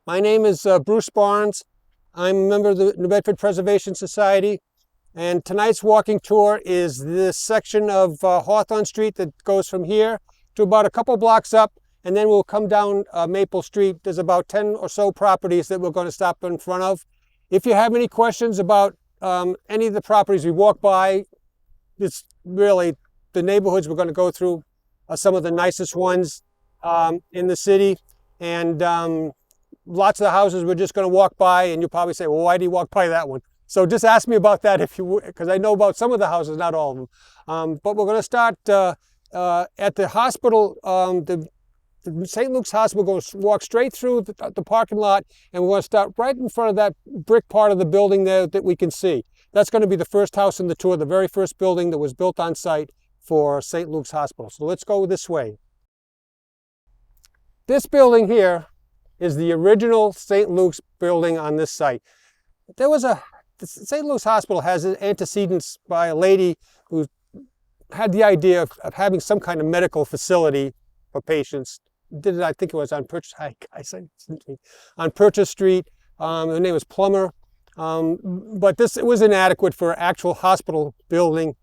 My name is Bruce Barnes. I'm a member of the New Bedford Preservation Society, and tonight's walking tour is this section of Hawthorn Street that goes from here to about a couple blocks up, and then we'll come down Maple Street. There's about 10 or so properties that we're going to stop in front of. If you have any questions about any of the properties we walk by, it's really the neighborhoods we're going to go through are some of the nicest ones in the city, and lots of the houses we're just going to walk by, and you'll probably say, well, why do you walk by that one? So just ask me about that if you would, because I know about some of the houses, not all of them. But we're going to start at the hospital, the St. Luke's Hospital. We're going to walk straight through the parking lot, and we're going to start right in front of that brick part of the building there that we can see. That's going to be the first house in the tour, the very first building that was built on site for St. Luke's Hospital. So let's go this way. This building here is the original St. Luke's building on this site. The St. Luke's Hospital has antecedents by a lady who had the idea of having some kind of medical facility for patients. Did it, I think it was on Purchase, on Purchase Street. Her name was Plummer. But it was inadequate for an actual hospital building.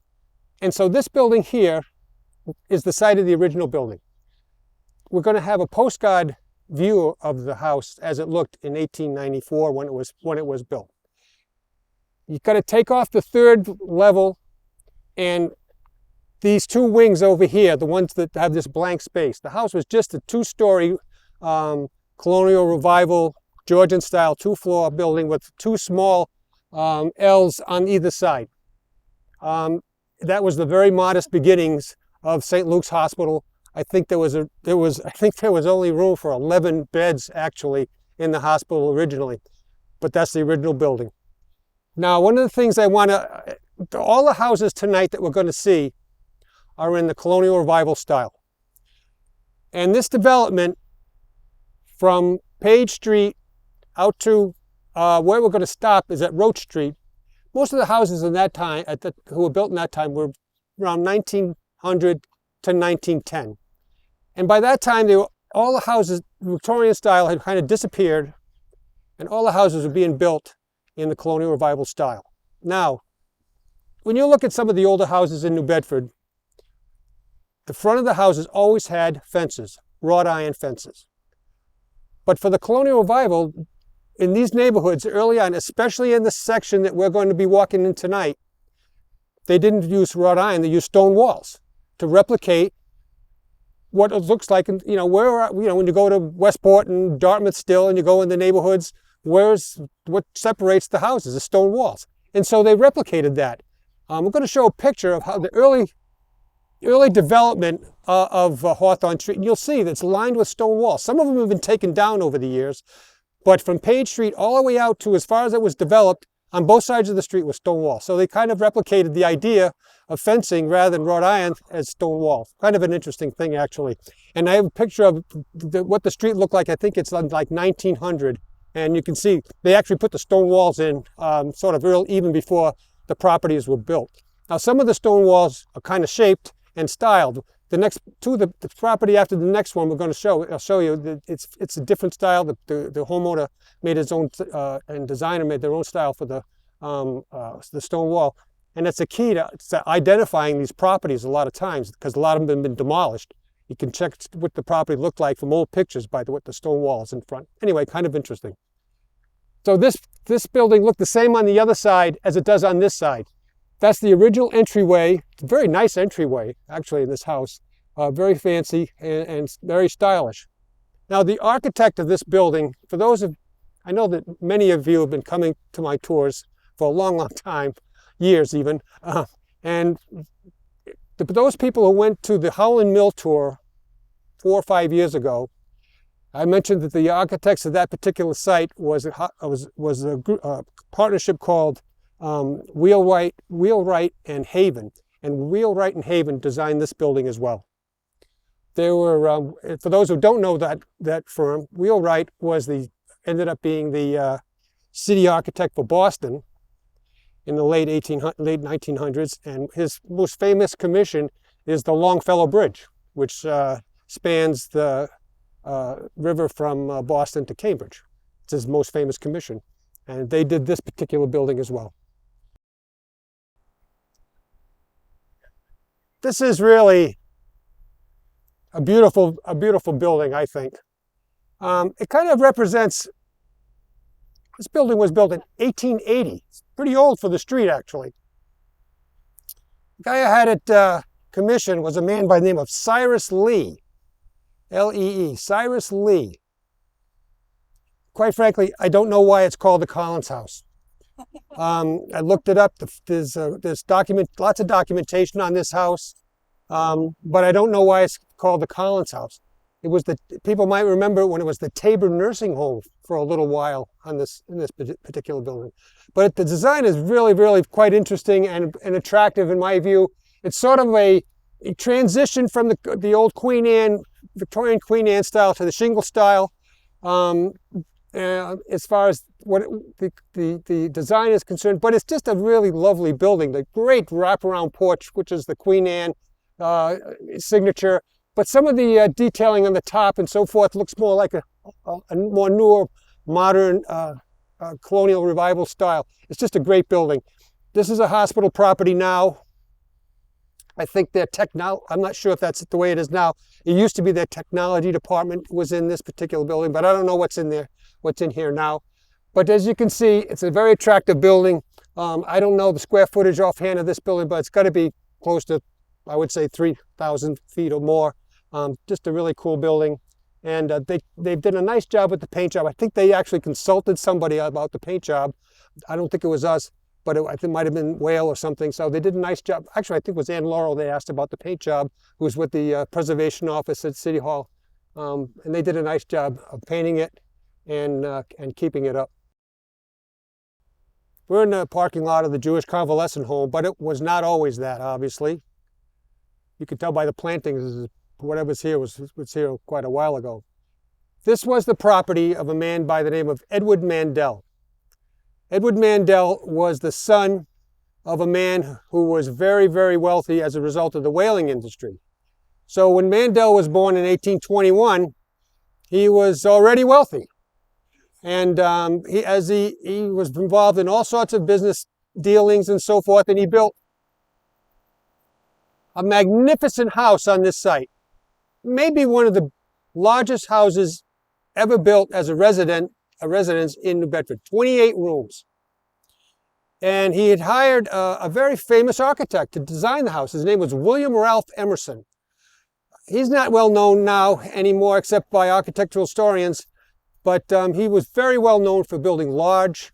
And so this building here is the site of the original building. We're going to have a postcard view of the house as it looked in 1894 when it was built. You've got to take off the third level, and these two wings over here, the ones that have this blank space. The house was just a two-story colonial revival, Georgian style, two-floor building with two small L's on either side. That was the very modest beginnings of St. Luke's Hospital. I think there was only room for 11 beds actually in the hospital originally, but that's the original building. Now, one of the things all the houses tonight that we're going to see are in the colonial revival style. And this development from Page Street out to where we're going to stop is at Roach Street. Most of the houses in that time, who were built in that time, were around 1900 to 1910. And by that time, all the houses, Victorian style, had kind of disappeared, and all the houses were being built in the colonial revival style. Now, when you look at some of the older houses in New Bedford, the front of the houses always had fences, wrought iron fences. But for the colonial revival, in these neighborhoods early on, especially in the section that we're going to be walking in tonight, they didn't use wrought iron, they used stone walls to replicate what it looks like. And when you go to Westport and Dartmouth still, and you go in the neighborhoods, what separates the houses? The stone walls. And so they replicated that. We're going to show a picture of how the early development of Hawthorn Street, and you'll see that it's lined with stone walls. Some of them have been taken down over the years, but from Page Street all the way out to as far as it was developed, on both sides of the street was stone walls. So they kind of replicated the idea of fencing rather than wrought iron as stone walls. Kind of an interesting thing, actually. And I have a picture of what the street looked like. I think it's like 1900. And you can see they actually put the stone walls in sort of even before the properties were built. Now, some of the stone walls are kind of shaped and styled. The property after the next one we're going to show, I'll show you that it's a different style. The homeowner made his own, and designer made their own style for the stone wall. And it's a key to identifying these properties a lot of times, because a lot of them have been demolished. You can check what the property looked like from old pictures by what the stone wall is in front. Anyway, kind of interesting. So this building looked the same on the other side as it does on this side. That's the original entryway. It's a very nice entryway, actually, in this house. Very fancy and very stylish. Now, the architect of this building, I know that many of you have been coming to my tours for a long, long time, years even. And those people who went to the Helen Mill tour 4 or 5 years ago, I mentioned that the architects of that particular site was a partnership called Wheelwright and Haven. And Wheelwright and Haven designed this building as well. They were, for those who don't know that firm, Wheelwright ended up being the city architect for Boston in the late 1900s, and his most famous commission is the Longfellow Bridge, which spans the river from Boston to Cambridge. It's his most famous commission. And they did this particular building as well. This is really a beautiful building, I think. It kind of represents, this building was built in 1880. It's pretty old for the street, actually. The guy who had it commissioned was a man by the name of Cyrus Lee. L-E-E, Cyrus Lee. Quite frankly, I don't know why it's called the Collins House. I looked it up. There's lots of documentation on this house, but I don't know why it's called the Collins House. It was people might remember when it was the Tabor Nursing Home for a little while in this particular building. But the design is really, really quite interesting and attractive in my view. It's sort of a transition from the old Queen Anne, Victorian Queen Anne style to the shingle style. As far as what the design is concerned, but it's just a really lovely building. The great wraparound porch, which is the Queen Anne signature, but some of the detailing on the top and so forth looks more like a more newer, modern colonial revival style. It's just a great building. This is a hospital property now. I think their I'm not sure if that's the way it is now. It used to be their technology department was in this particular building, but I don't know what's in there, what's in here now. But as you can see, it's a very attractive building. I don't know the square footage offhand of this building, but it's got to be close to, I would say, 3,000 feet or more. Just a really cool building. And they did a nice job with the paint job. I think they actually consulted somebody about the paint job. I don't think it was us, but I think it might have been Whale or something. So they did a nice job. Actually, I think it was Ann Laurel they asked about the paint job, who was with the preservation office at City Hall. And they did a nice job of painting it and keeping it up. We're in the parking lot of the Jewish Convalescent Home, but it was not always that, obviously. You could tell by the plantings, whatever's here was here quite a while ago. This was the property of a man by the name of Edward Mandel. Edward Mandel was the son of a man who was very, very wealthy as a result of the whaling industry. So when Mandel was born in 1821, he was already wealthy. And he was involved in all sorts of business dealings and so forth, and he built a magnificent house on this site. Maybe one of the largest houses ever built as a residence in New Bedford, 28 rooms. And he had hired a very famous architect to design the house. His name was William Ralph Emerson. He's not well known now anymore except by architectural historians, but he was very well known for building large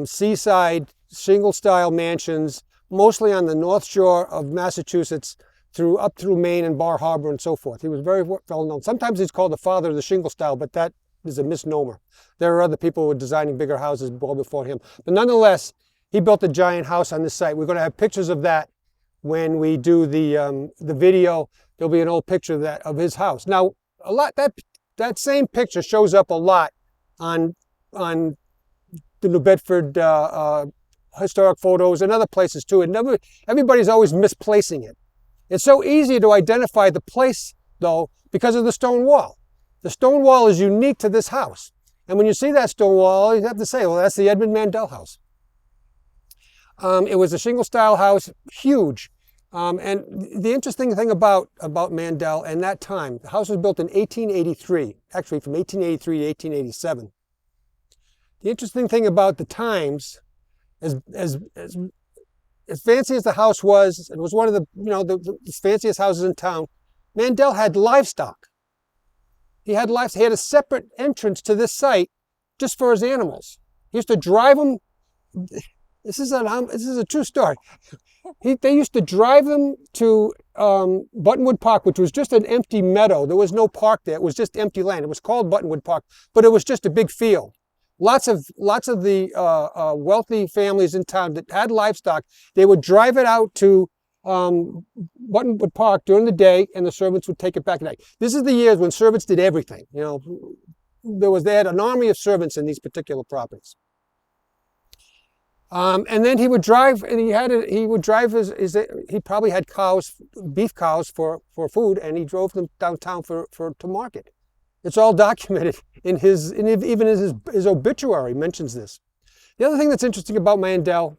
seaside shingle-style mansions, mostly on the North Shore of Massachusetts, up through Maine and Bar Harbor and so forth. He was very well known. Sometimes he's called the father of the shingle style, but that is a misnomer. There are other people who were designing bigger houses well before him. But nonetheless, he built a giant house on this site. We're going to have pictures of that when we do the video. There'll be an old picture of his house. Now, that same picture shows up a lot on the New Bedford historic photos and other places too. And everybody's always misplacing it. It's so easy to identify the place, though, because of the stone wall. The stone wall is unique to this house. And when you see that stone wall, you have to say, well, that's the Edmund Mandel house. It was a shingle-style house, huge. And the interesting thing about Mandel and that time, the house was built in 1883, actually from 1883 to 1887. The interesting thing about the times, as fancy as the house was, it was one of the fanciest houses in town. Mandel had livestock. He had a separate entrance to this site just for his animals. He used to drive them. This is a true story. They used to drive them to Buttonwood Park, which was just an empty meadow. There was no park there. It was just empty land. It was called Buttonwood Park, but it was just a big field. Lots of the wealthy families in town that had livestock, they would drive it out to Buttonwood Park during the day, and the servants would take it back at night. This is the years when servants did everything. They had an army of servants in these particular properties. And then he would drive, and he probably had beef cows for food, and he drove them downtown to market. It's all documented in even his obituary mentions this. The other thing that's interesting about Mandel,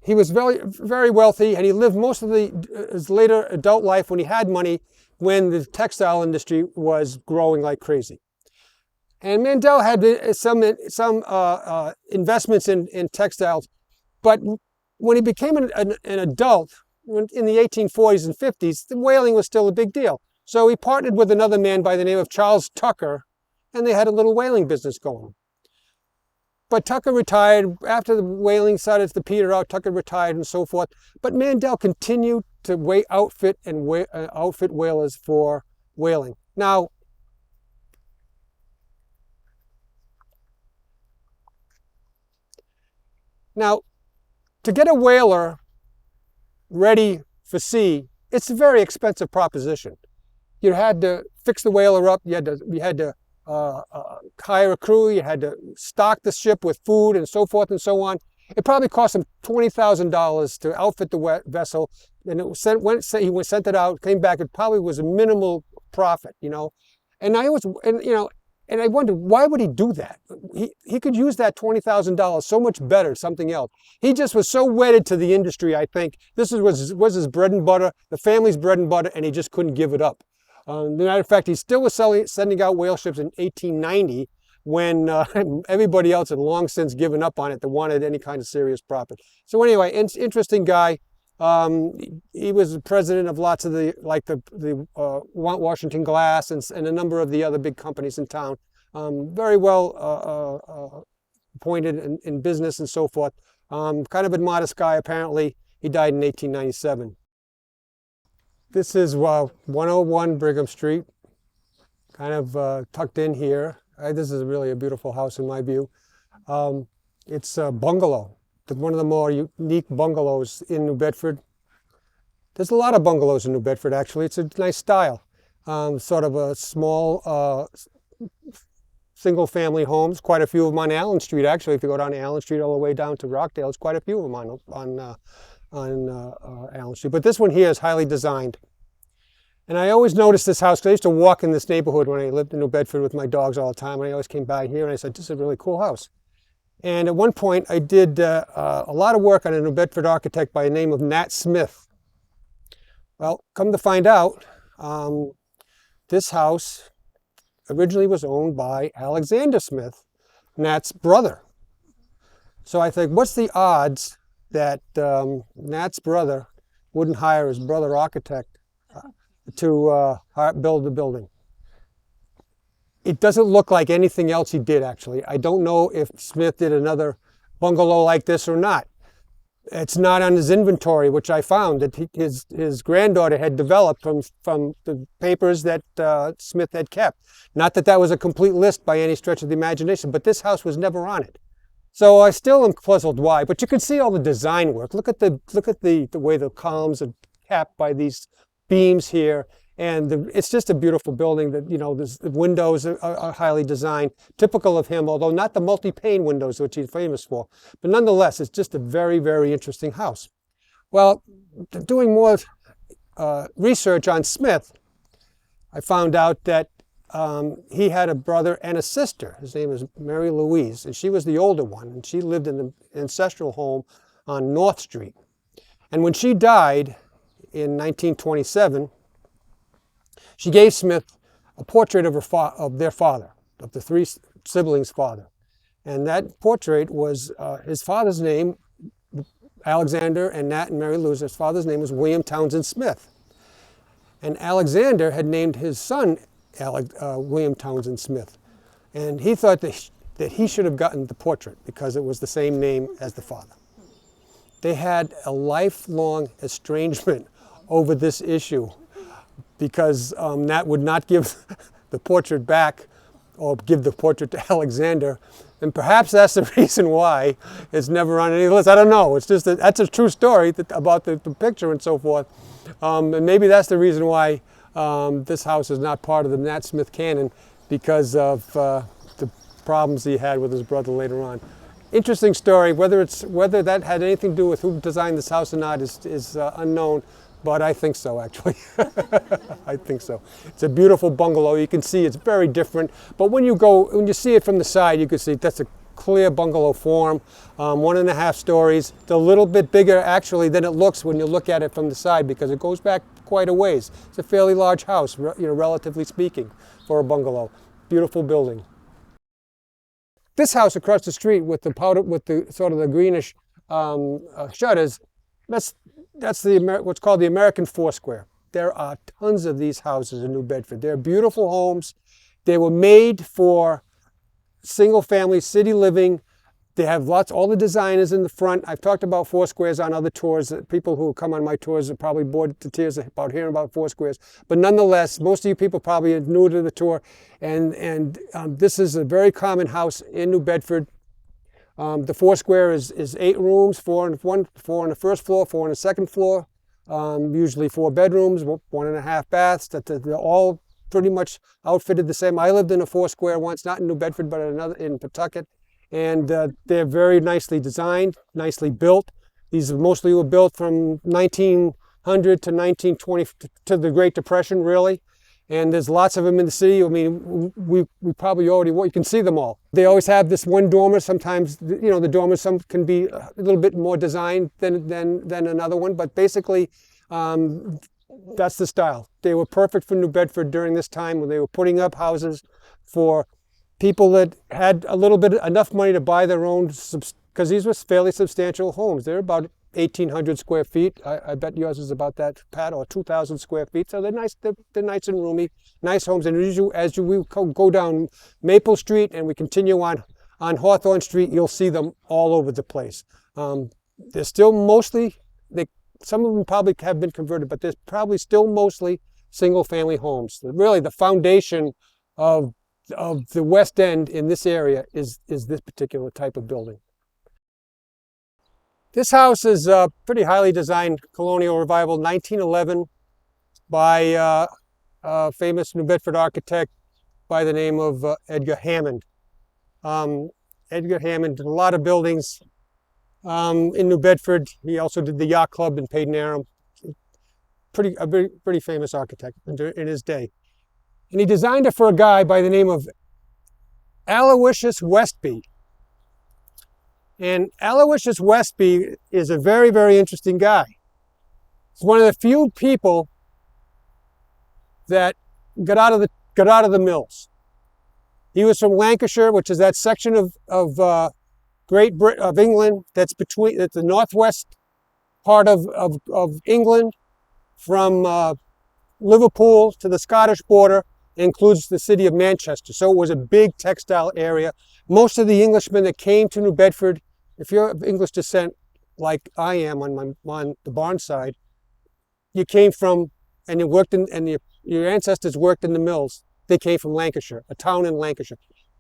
he was very, very wealthy, and he lived most of his later adult life when he had money, when the textile industry was growing like crazy. And Mandel had some investments in textiles, but when he became an adult in the 1840s and 50s, the whaling was still a big deal. So he partnered with another man by the name of Charles Tucker, and they had a little whaling business going. But Tucker retired. After the whaling started to peter out, Tucker retired and so forth. But Mandel continued to outfit whalers for whaling. Now, to get a whaler ready for sea, it's a very expensive proposition. You had to fix the whaler up. You had to hire a crew. You had to stock the ship with food and so forth and so on. It probably cost him $20,000 to outfit the vessel, and he sent it out, came back. It probably was a minimal profit, you know. And I wondered, why would he do that? He could use that $20,000 so much better, something else. He just was so wedded to the industry, I think. This was his bread and butter, the family's bread and butter, and he just couldn't give it up. As a matter of fact, he still was sending out whale ships in 1890 when everybody else had long since given up on it that wanted any kind of serious profit. So anyway, interesting guy. He was the president of lots of the Washington Glass and a number of the other big companies in town. Very well appointed in business and so forth. Kind of a modest guy, apparently. He died in 1897. This is 101 Brigham Street, kind of tucked in here. This is really a beautiful house in my view. It's a bungalow. One of the more unique bungalows in New Bedford. There's a lot of bungalows in New Bedford, actually. It's a nice style. Sort of a small single-family homes. Quite a few of them on Allen Street, actually. If you go down Allen Street all the way down to Rockdale, there's quite a few of them on Allen Street. But this one here is highly designed. And I always noticed this house, because I used to walk in this neighborhood when I lived in New Bedford with my dogs all the time. And I always came by here and I said, this is a really cool house. And at one point, I did a lot of work on a New Bedford architect by the name of Nat Smith. Well, come to find out, this house originally was owned by Alexander Smith, Nat's brother. So I think, what's the odds that Nat's brother wouldn't hire his brother architect to build the building? It doesn't look like anything else he did, actually. I don't know if Smith did another bungalow like this or not. It's not on his inventory, which I found that his granddaughter had developed from the papers that Smith had kept. Not that that was a complete list by any stretch of the imagination, but this house was never on it. So I still am puzzled why. But you can see all the design work. Look at the way the columns are capped by these beams here. And it's just a beautiful building that, you know, the windows are highly designed, typical of him, although not the multi-pane windows, which he's famous for. But nonetheless, it's just a very, very interesting house. Well, doing more research on Smith, I found out that he had a brother and a sister. His name is Mary Louise, and she was the older one. And she lived in an ancestral home on North Street. And when she died in 1927, she gave Smith a portrait of their father, of the three siblings' father. And that portrait was his father's name, Alexander and Nat and Mary Louise. His father's name was William Townsend Smith. And Alexander had named his son William Townsend Smith. And he thought that he should have gotten the portrait because it was the same name as the father. They had a lifelong estrangement over this issue, because Nat would not give the portrait back or give the portrait to Alexander. And perhaps that's the reason why it's never on any list. I don't know. It's just that's a true story about the picture and so forth. And maybe that's the reason why this house is not part of the Nat Smith canon, because of the problems he had with his brother later on. Interesting story. Whether that had anything to do with who designed this house or not is unknown. but I think so, actually. I think so. It's a beautiful bungalow. You can see it's very different, but when you see it from the side, you can see that's a clear bungalow form, 1.5 stories. It's a little bit bigger, actually, than it looks when you look at it from the side, because it goes back quite a ways. It's a fairly large house, relatively speaking, for a bungalow. Beautiful building. This house across the street with the sort of the greenish shutters, that's what's called the American Foursquare. There are tons of these houses in New Bedford. They're beautiful homes. They were made for single-family city living. They have all the designers in the front. I've talked about Foursquares on other tours. People who come on my tours are probably bored to tears about hearing about Foursquares. But nonetheless, most of you people probably are new to the tour. And this is a very common house in New Bedford. The Foursquare is 8 rooms, 4 on the first floor, 4 on the second floor. Usually 4 bedrooms, 1.5 baths. They're all pretty much outfitted the same. I lived in a Foursquare once, not in New Bedford, but in Pawtucket. And they're very nicely designed, nicely built. These mostly were built from 1900 to 1920, to the Great Depression, really. And there's lots of them in the city. I mean, we probably you can see them all. They always have this one dormer. Sometimes, the dormers, some can be a little bit more designed than another one. But basically, that's the style. They were perfect for New Bedford during this time when they were putting up houses for people that had enough money to buy their own, because these were fairly substantial homes. They're about 1,800 square feet. I bet yours is about that, Pat, or 2,000 square feet. So they're nice. They're nice and roomy, nice homes. And as we go down Maple Street and we continue on Hawthorn Street, you'll see them all over the place. They're still mostly, some of them probably have been converted, but there's probably still mostly single-family homes. Really, the foundation of the West End in this area is this particular type of building. This house is a pretty highly designed colonial revival, 1911, by a famous New Bedford architect by the name of Edgar Hammond. Edgar Hammond did a lot of buildings in New Bedford. He also did the Yacht Club in Paden-Aram. A pretty famous architect in his day. And he designed it for a guy by the name of Aloysius Westby. And Aloysius Westby is a very, very interesting guy. He's one of the few people that got out of the mills. He was from Lancashire, which is that section of England that's the northwest part of England, from Liverpool to the Scottish border. Includes the city of Manchester. So it was a big textile area. Most of the Englishmen that came to New Bedford, if you're of English descent, like I am on the Barnes side, you came from, and you worked your ancestors worked in the mills. They came from Lancashire, a town in Lancashire.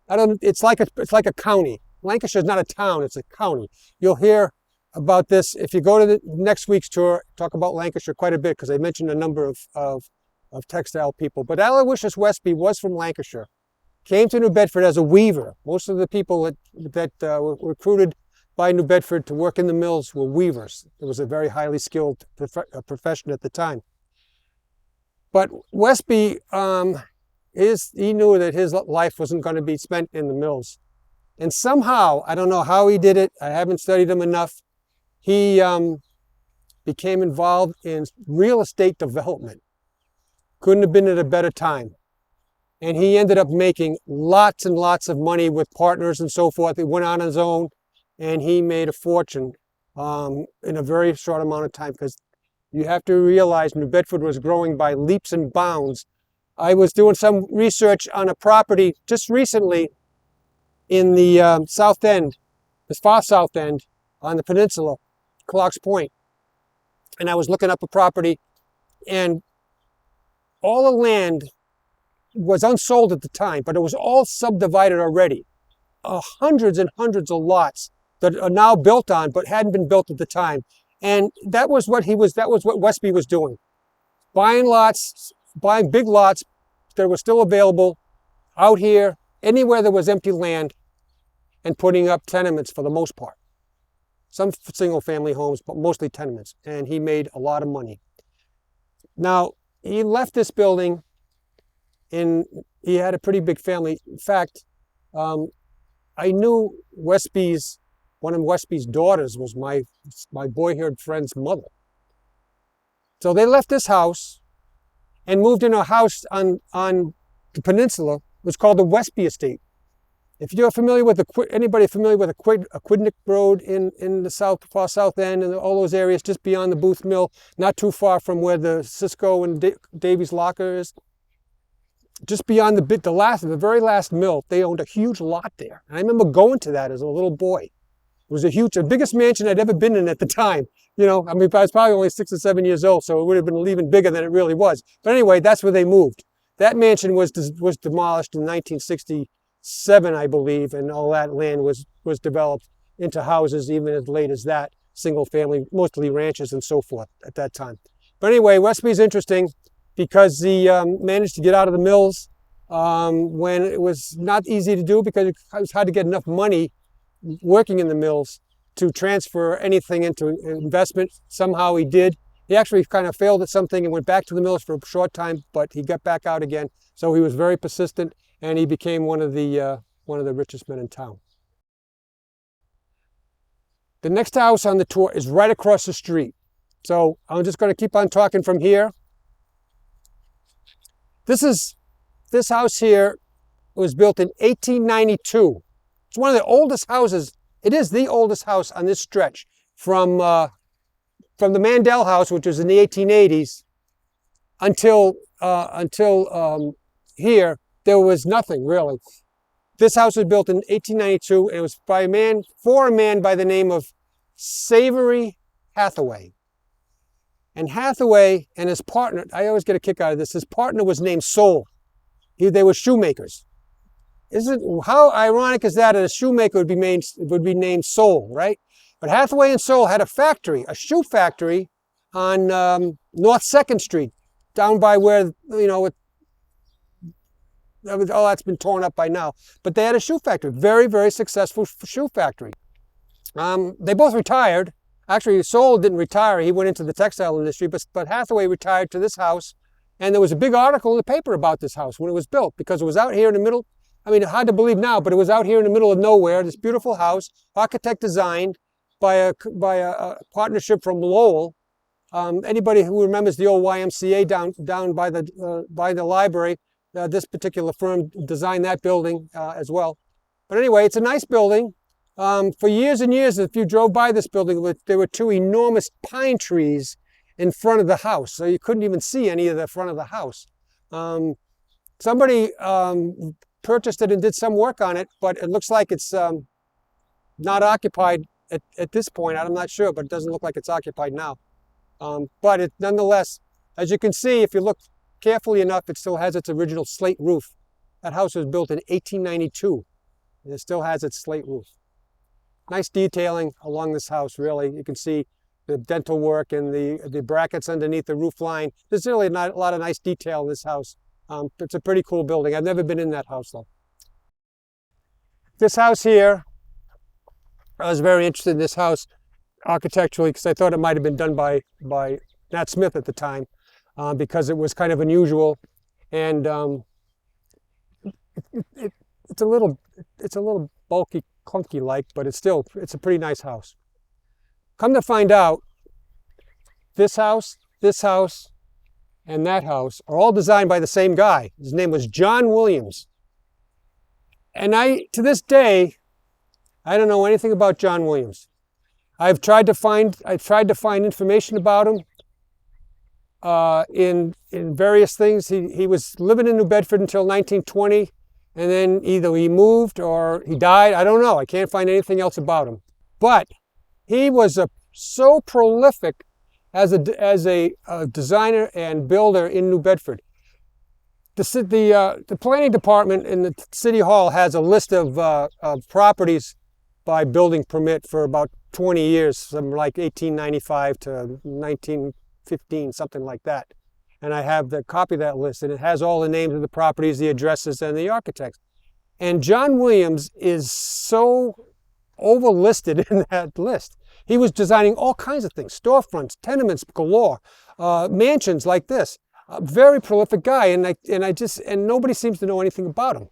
It's like a county. Lancashire is not a town, it's a county. You'll hear about this if you go to the next week's tour. Talk about Lancashire quite a bit, because I mentioned a number of textile people. But Aloysius Westby was from Lancashire, came to New Bedford as a weaver. Most of the people that were recruited by New Bedford to work in the mills were weavers. It was a very highly skilled profession at the time. But Westby, he knew that his life wasn't going to be spent in the mills. And somehow, I don't know how he did it, I haven't studied him enough, he became involved in real estate development. Couldn't have been at a better time. And he ended up making lots and lots of money with partners and so forth. He went on his own, and he made a fortune in a very short amount of time, because you have to realize New Bedford was growing by leaps and bounds. I was doing some research on a property just recently in the South End, the far South End on the peninsula, Clark's Point. And I was looking up a property, and all the land was unsold at the time, but it was all subdivided already. Hundreds and hundreds of lots that are now built on, but hadn't been built at the time. And that was what Westby was doing. Buying big lots that were still available out here, anywhere there was empty land, and putting up tenements for the most part. Some single family homes, but mostly tenements. And he made a lot of money. Now, he left this building he had a pretty big family. In fact, I knew one of Westby's daughters was my boyhood friend's mother. So they left this house and moved into a house on the peninsula. It was called the Westby Estate. If you're familiar with anybody familiar with Aquidneck Road in the far south end and all those areas just beyond the Booth Mill, not too far from where the Cisco and Davies Locker is, just beyond the very last mill, they owned a huge lot there. And I remember going to that as a little boy. It was the biggest mansion I'd ever been in at the time. I was probably only 6 or 7 years old, so it would have been even bigger than it really was. But anyway, that's where they moved. That mansion was demolished in 1967, I believe, and all that land was developed into houses even as late as that, single family, mostly ranches and so forth at that time. But anyway, Westby's interesting because he managed to get out of the mills when it was not easy to do because it was hard to get enough money working in the mills to transfer anything into investment. Somehow he did. He actually kind of failed at something and went back to the mills for a short time, but he got back out again. So he was very persistent, and he became one of the richest men in town. The next house on the tour is right across the street. So I'm just going to keep on talking from here. This house here was built in 1892. It's one of the oldest houses. It is the oldest house on this stretch from the Mandel house, which was in the 1880s, until here. There was nothing really. This house was built in 1892, and it was for a man by the name of Savory Hathaway. And Hathaway and his partner, I always get a kick out of this, his partner was named Soul. They were shoemakers. How ironic is that a shoemaker would be named Soul, right? But Hathaway and Soul had a shoe factory on North 2nd Street, down by where, that's been torn up by now. But they had a shoe factory, very, very successful shoe factory. They both retired. Actually, Soul didn't retire. He went into the textile industry, but Hathaway retired to this house. And there was a big article in the paper about this house when it was built, because it was out here in the middle. I mean, hard to believe now, but it was out here in the middle of nowhere. This beautiful house, architect designed by a partnership from Lowell. Anybody who remembers the old YMCA down by the library, this particular firm designed that building as well. But anyway, it's a nice building. For years and years, if you drove by this building, there were 2 enormous pine trees in front of the house, so you couldn't even see any of the front of the house. Somebody purchased it and did some work on it, but it looks like it's not occupied at this point. I'm not sure, but it doesn't look like it's occupied now. But nonetheless, as you can see, if you look carefully enough, it still has its original slate roof. That house was built in 1892, and it still has its slate roof. Nice detailing along this house, really. You can see the dental work and the brackets underneath the roof line. There's really a lot of nice detail in this house. It's a pretty cool building. I've never been in that house, though. This house here, I was very interested in this house architecturally because I thought it might have been done by Nat Smith at the time, because it was kind of unusual, and it's a little bulky, clunky like, but it's a pretty nice house. Come to find out, this house, and that house are all designed by the same guy. His name was John Williams. And to this day, I don't know anything about John Williams. I've tried to find information about him in various things. He was living in New Bedford until 1920, and then either he moved or he died. I don't know. I can't find anything else about him. But he was so prolific as a designer and builder in New Bedford. The planning department in the city hall has a list of properties by building permit for about 20 years, from like 1895 to 1915, something like that. And I have the copy of that list, and it has all the names of the properties, the addresses, and the architects. And John Williams is so overlisted in that list. He was designing all kinds of things, storefronts, tenements galore, mansions like this. A very prolific guy, and nobody seems to know anything about him.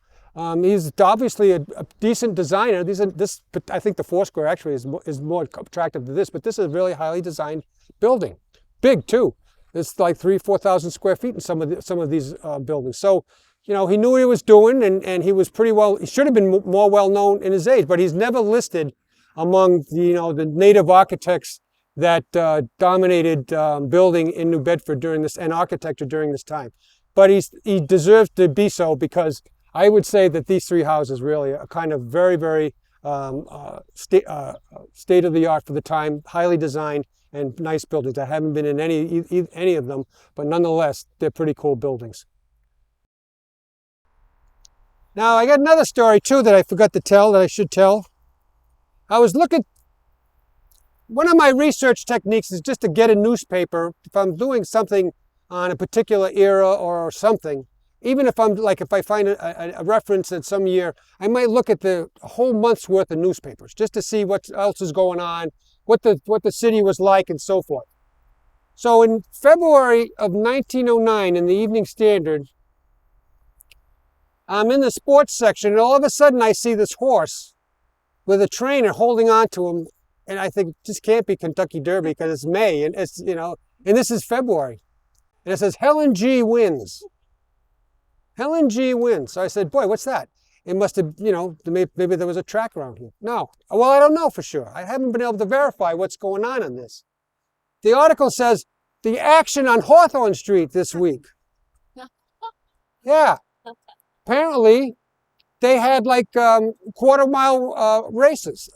He's obviously a decent designer. I think the Foursquare actually is more attractive to this, but this is a really highly designed building. Big too. It's like 3,000-4,000 square feet in some of these buildings. So, he knew what he was doing, and he was pretty well. He should have been more well known in his age, but he's never listed among the native architects that dominated building in New Bedford and architecture during this time. But he deserves to be so, because I would say that these three houses really are kind of very, very state of the art for the time, highly designed and nice buildings. I haven't been in any of them, but nonetheless, they're pretty cool buildings. Now, I got another story too that I forgot to tell, that I should tell. I was looking. One of my research techniques is just to get a newspaper. If I'm doing something on a particular era or something, even if if I find a reference in some year, I might look at the whole month's worth of newspapers just to see what else is going on, what the city was like, and so forth. So in February of 1909, in the Evening Standard, I'm in the sports section, and all of a sudden I see this horse with a trainer holding on to him, and I think, this can't be Kentucky Derby because it's May, and it's, and this is February. And it says, Helen G wins. Helen G wins. So I said, boy, what's that? It must have, maybe there was a track around here. No. Well, I don't know for sure. I haven't been able to verify what's going on this. The article says, the action on Hawthorn Street this week. Yeah. Apparently, they had like quarter-mile races,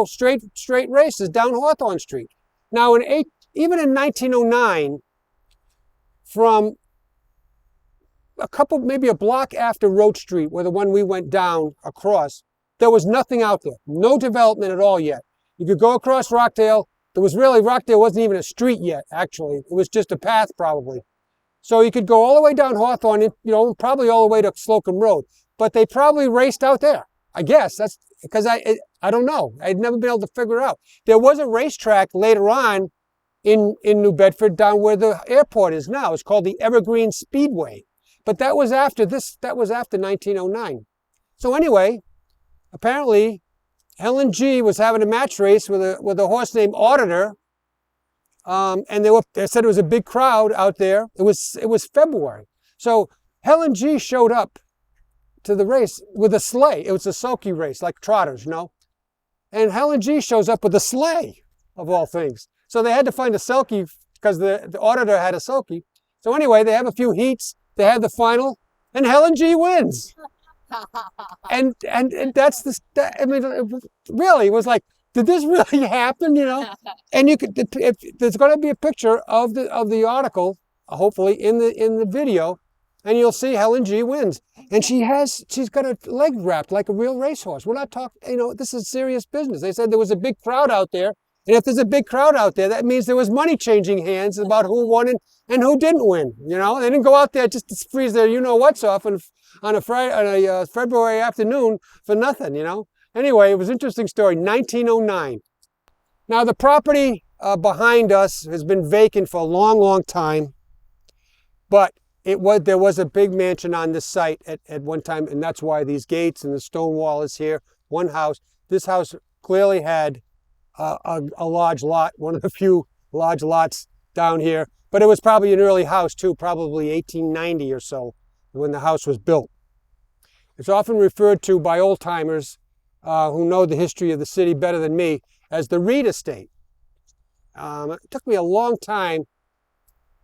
straight races down Hawthorn Street. Now, even in 1909, from maybe a block after Road Street, where the one we went down across, there was nothing out there. No development at all yet. You could go across Rockdale. Rockdale wasn't even a street yet, actually. It was just a path, probably. So you could go all the way down Hawthorn, probably all the way to Slocum Road. But they probably raced out there. I guess that's because I don't know. I'd never been able to figure it out. There was a racetrack later on in New Bedford down where the airport is now. It's called the Evergreen Speedway. But that was after 1909. So anyway, apparently Helen G was having a match race with a horse named Auditor. And they said it was a big crowd out there. It was February. So Helen G showed up to the race with a sleigh. It was a sulky race, like trotters, And Helen G shows up with a sleigh, of all things. So they had to find a sulky because the Auditor had a sulky. So anyway, they have a few heats. They have the final, and Helen G wins. and that's really, it was like, did this really happen? And there's going to be a picture of the article, hopefully in the video, and you'll see Helen G wins. And she's got her leg wrapped like a real racehorse. We're not talking, this is serious business. They said there was a big crowd out there. And if there's a big crowd out there, that means there was money changing hands about who won and who didn't win. They didn't go out there just to freeze their what's off on a February afternoon for nothing, Anyway, it was an interesting story. 1909. Now the property behind us has been vacant for a long, long time, but there was a big mansion on this site at one time, and that's why these gates and the stone wall is here. One house. This house clearly had a large lot, one of the few large lots down here, but it was probably an early house too, probably 1890 or so when the house was built. It's often referred to by old-timers who know the history of the city better than me as the Reed Estate. It took me a long time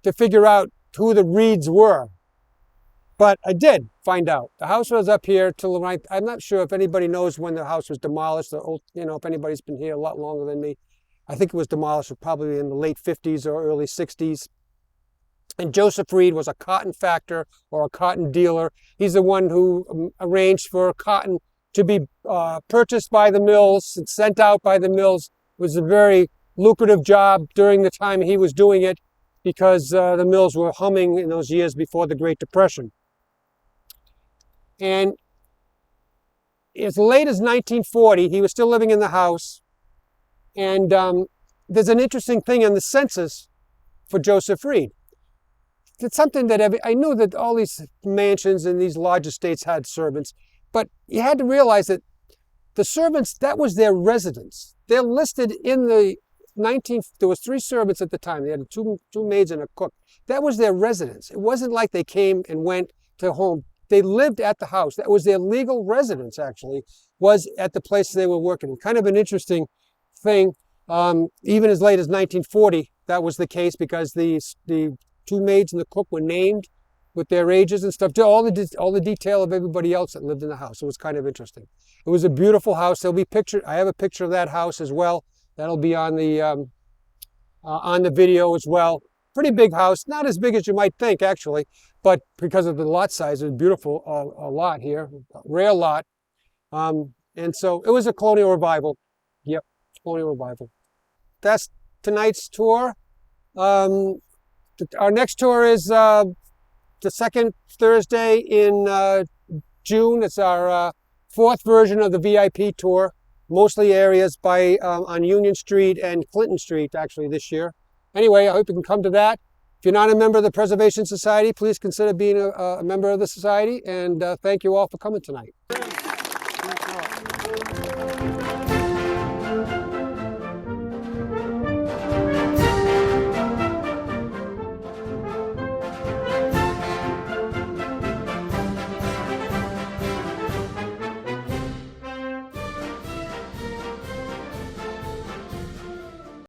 to figure out who the Reeds were, but I did find out. The house was up here till the right. I'm not sure if anybody knows when the house was demolished. If anybody's been here a lot longer than me, I think it was demolished probably in the late 50s or early 60s. And Joseph Reed was a cotton factor or a cotton dealer. He's the one who arranged for cotton to be purchased by the mills and sent out by the mills. It was a very lucrative job during the time he was doing it because the mills were humming in those years before the Great Depression. And as late as 1940, he was still living in the house. And there's an interesting thing in the census. for Joseph Reed. It's something that I knew that all these mansions and these large estates had servants, but you had to realize that the servants, that was their residence. They're listed in the there was 3 servants at the time. They had two maids and a cook. That was their residence. It wasn't like they came and went to home. They lived at the house. That was their legal residence, actually, was at the place they were working. Kind of an interesting thing. Even as late as 1940, that was the case because the 2 maids and the cook were named with their ages and stuff. All the detail of everybody else that lived in the house. It was kind of interesting. It was a beautiful house. There'll be picture. I have a picture of that house as well. That'll be on the video as well. Pretty big house, not as big as you might think actually, but because of the lot size, it's beautiful a lot here, rare lot. And so it was a colonial revival. Yep, colonial revival. That's tonight's tour. Our next tour is the second Thursday in June. It's our 4th version of the VIP tour. Mostly areas on Union Street and Clinton Street, actually, this year. Anyway, I hope you can come to that. If you're not a member of the Preservation Society, please consider being a member of the Society. And thank you all for coming tonight.